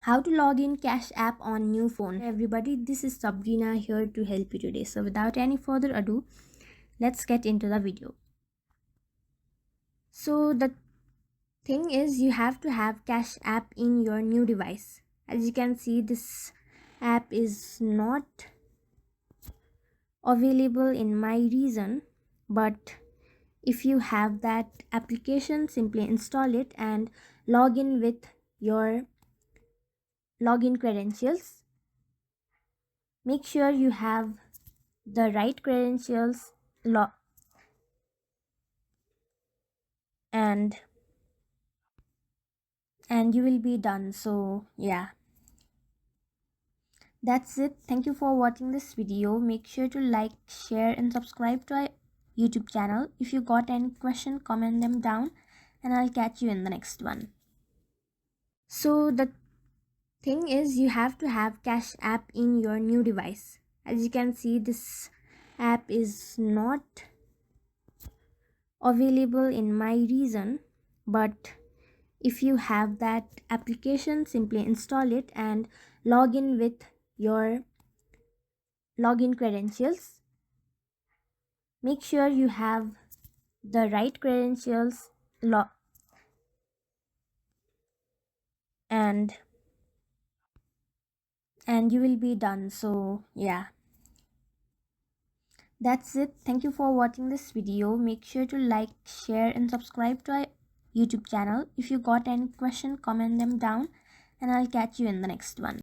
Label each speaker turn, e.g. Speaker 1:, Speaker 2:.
Speaker 1: How to log in Cash app on new phone. Hey everybody, this is Sabrina here to help you today. So without any further ado, let's get into the video. So the thing is, you have to have Cash app in your new device. As you can see, this app is not available in my region, but if you have that application, simply install it and log in with your login credentials. Make sure you have the right credentials and you will be done. So yeah, that's it. Thank you for watching this video. Make sure to like, share and subscribe to our YouTube channel. If you got any question, comment them down and I'll catch you in the next one. So the thing is, you have to have Cash app in your new device. As you can see, this app is not available in my region, but if you have that application, simply install it and log in with your login credentials. Make sure you have the right credentials and you will be done. So yeah, that's it. Thank you for watching this video. Make sure to like, share and subscribe to our YouTube channel. If you got any question, comment them down and I'll catch you in the next one.